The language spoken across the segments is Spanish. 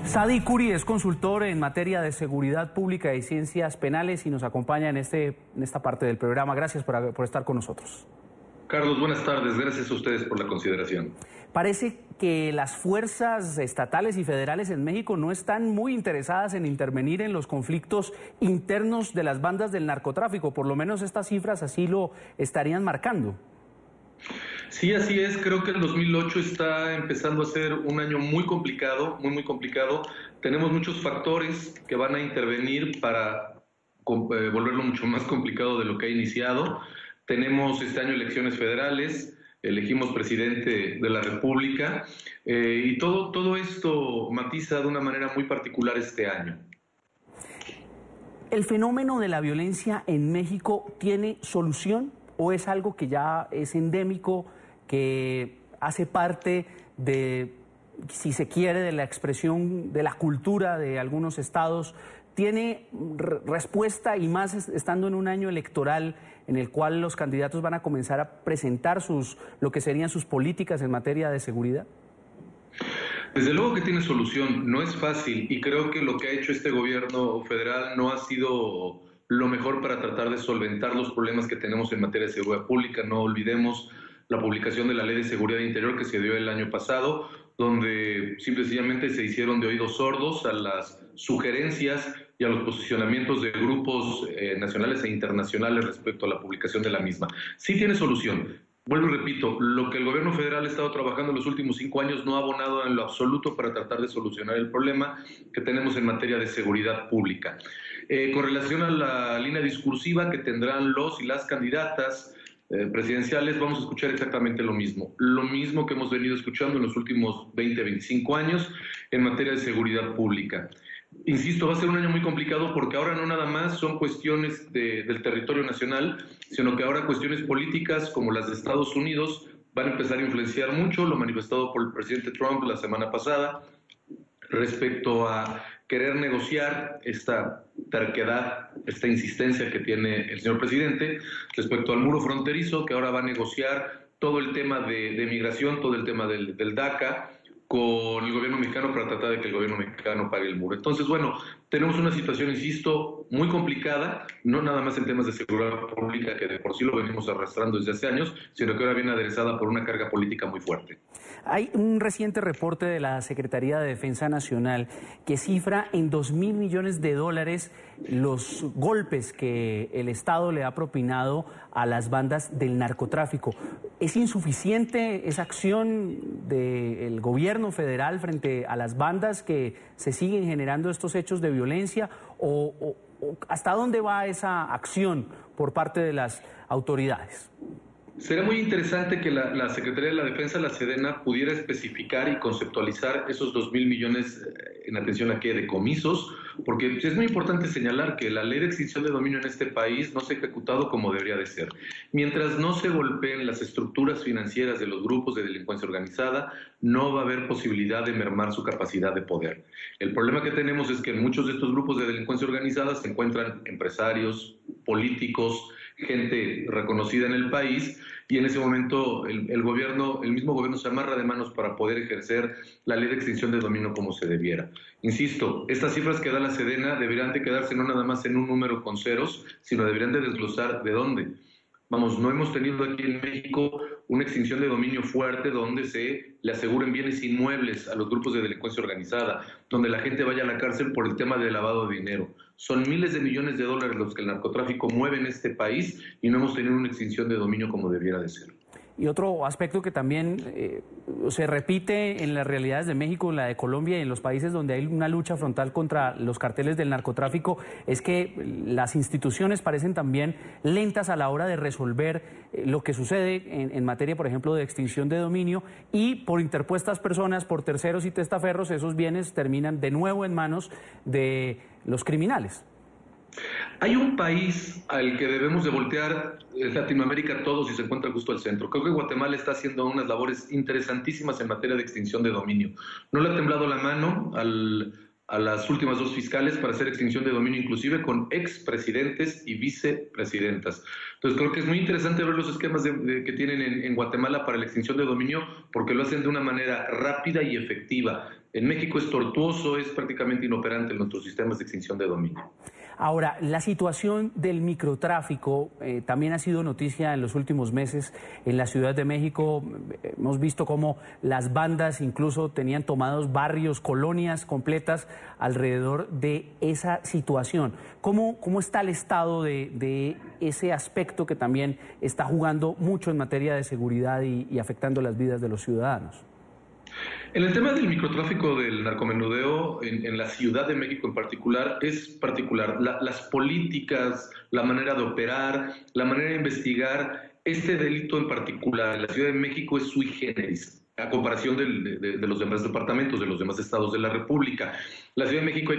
Sadi Curi es consultor en materia de seguridad pública y ciencias penales y nos acompaña en esta parte del programa. Gracias por estar con nosotros. Carlos, buenas tardes. Gracias a ustedes por la consideración. Parece que las fuerzas estatales y federales en México no están muy interesadas en intervenir en los conflictos internos de las bandas del narcotráfico. Por lo menos estas cifras así lo estarían marcando. Sí, así es. Creo que el 2008 está empezando a ser un año muy complicado, muy complicado. Tenemos muchos factores que van a intervenir para volverlo mucho más complicado de lo que ha iniciado. Tenemos este año elecciones federales, elegimos presidente de la República y todo esto matiza de una manera muy particular este año. ¿El fenómeno de la violencia en México tiene solución o es algo que ya es endémico, que hace parte de, si se quiere, de la expresión de la cultura de algunos estados? ¿Tiene respuesta, y más estando en un año electoral en el cual los candidatos van a comenzar a presentar lo que serían sus políticas en materia de seguridad? Desde luego que tiene solución, no es fácil, y creo que lo que ha hecho este gobierno federal no ha sido lo mejor para tratar de solventar los problemas que tenemos en materia de seguridad pública. No olvidemos la publicación de la Ley de Seguridad Interior que se dio el año pasado, donde simple y sencillamente se hicieron de oídos sordos a las sugerencias y a los posicionamientos de grupos nacionales e internacionales respecto a la publicación de la misma. Sí tiene solución. Vuelvo y repito, lo que el gobierno federal ha estado trabajando en los últimos 5 años no ha abonado en lo absoluto para tratar de solucionar el problema que tenemos en materia de seguridad pública. Con relación a la línea discursiva que tendrán los y las candidatas presidenciales, vamos a escuchar exactamente lo mismo que hemos venido escuchando en los últimos 20, 25 años en materia de seguridad pública. Insisto, va a ser un año muy complicado porque ahora no nada más son cuestiones del territorio nacional, sino que ahora cuestiones políticas como las de Estados Unidos van a empezar a influenciar mucho, lo manifestado por el presidente Trump la semana pasada, respecto a querer negociar esta terquedad, esta insistencia que tiene el señor presidente respecto al muro fronterizo, que ahora va a negociar todo el tema de migración, todo el tema del DACA, con el gobierno mexicano para tratar de que el gobierno mexicano pague el muro. Entonces, bueno, tenemos una situación, insisto, muy complicada, no nada más en temas de seguridad pública, que de por sí lo venimos arrastrando desde hace años, sino que ahora viene aderezada por una carga política muy fuerte. Hay un reciente reporte de la Secretaría de Defensa Nacional que cifra en $2.000 millones los golpes que el Estado le ha propinado a las bandas del narcotráfico. ¿Es insuficiente esa acción del gobierno federal frente a las bandas que se siguen generando estos hechos de violencia? ¿O hasta dónde va esa acción por parte de las autoridades? Será muy interesante que la Secretaría de la Defensa, la Sedena, pudiera especificar y conceptualizar esos 2.000 millones en atención a qué decomisos, porque es muy importante señalar que la ley de extinción de dominio en este país no se ha ejecutado como debería de ser. Mientras no se golpeen las estructuras financieras de los grupos de delincuencia organizada, no va a haber posibilidad de mermar su capacidad de poder. El problema que tenemos es que en muchos de estos grupos de delincuencia organizada se encuentran empresarios, políticos, gente reconocida en el país, y en ese momento el mismo gobierno se amarra de manos para poder ejercer la ley de extinción de dominio como se debiera. Insisto, estas cifras que da la Sedena deberían de quedarse no nada más en un número con ceros, sino deberían de desglosar de dónde. Vamos, no hemos tenido aquí en México una extinción de dominio fuerte donde se le aseguren bienes inmuebles a los grupos de delincuencia organizada, donde la gente vaya a la cárcel por el tema de lavado de dinero. Son miles de millones de dólares los que el narcotráfico mueve en este país y no hemos tenido una extinción de dominio como debiera de ser. Y otro aspecto que también se repite en las realidades de México, en la de Colombia y en los países donde hay una lucha frontal contra los carteles del narcotráfico es que las instituciones parecen también lentas a la hora de resolver lo que sucede en materia, por ejemplo, de extinción de dominio, y por interpuestas personas, por terceros y testaferros, esos bienes terminan de nuevo en manos de los criminales. Hay un país al que debemos de voltear, Latinoamérica, todos, y se encuentra justo al centro. Creo que Guatemala está haciendo unas labores interesantísimas en materia de extinción de dominio. No le ha temblado la mano a las últimas 2 fiscales para hacer extinción de dominio, inclusive con expresidentes y vicepresidentas. Entonces creo que es muy interesante ver los esquemas que tienen en Guatemala para la extinción de dominio, porque lo hacen de una manera rápida y efectiva. En México es tortuoso, es prácticamente inoperante en nuestros sistemas de extinción de dominio. Ahora, la situación del microtráfico también ha sido noticia en los últimos meses en la Ciudad de México. Hemos visto cómo las bandas incluso tenían tomados barrios, colonias completas alrededor de esa situación. ¿Cómo está el estado de ese aspecto que también está jugando mucho en materia de seguridad y afectando las vidas de los ciudadanos? En el tema del microtráfico del narcomenudeo, en la Ciudad de México en particular, es particular. Las políticas, la manera de operar, la manera de investigar, este delito en particular en la Ciudad de México es sui generis, a comparación de los demás departamentos, de los demás estados de la República. La Ciudad de México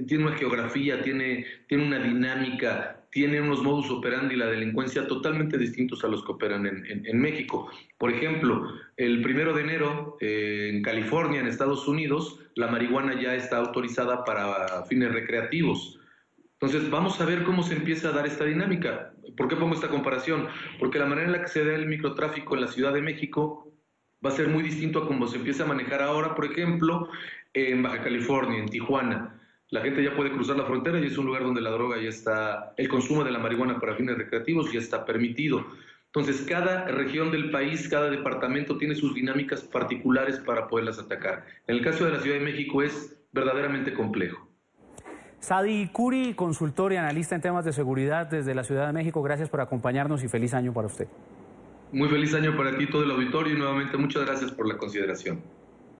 tiene una geografía, tiene una dinámica, tiene unos modus operandi y la delincuencia totalmente distintos a los que operan en México. Por ejemplo, el 1 de enero en California, en Estados Unidos, la marihuana ya está autorizada para fines recreativos. Entonces, vamos a ver cómo se empieza a dar esta dinámica. ¿Por qué pongo esta comparación? Porque la manera en la que se da el microtráfico en la Ciudad de México va a ser muy distinto a cómo se empieza a manejar ahora, por ejemplo, en Baja California, en Tijuana. La gente ya puede cruzar la frontera y es un lugar donde la droga ya está, el consumo de la marihuana para fines recreativos ya está permitido. Entonces, cada región del país, cada departamento tiene sus dinámicas particulares para poderlas atacar. En el caso de la Ciudad de México es verdaderamente complejo. Sadi Curi, consultor y analista en temas de seguridad desde la Ciudad de México, gracias por acompañarnos y feliz año para usted. Muy feliz año para ti, todo el auditorio, y nuevamente muchas gracias por la consideración.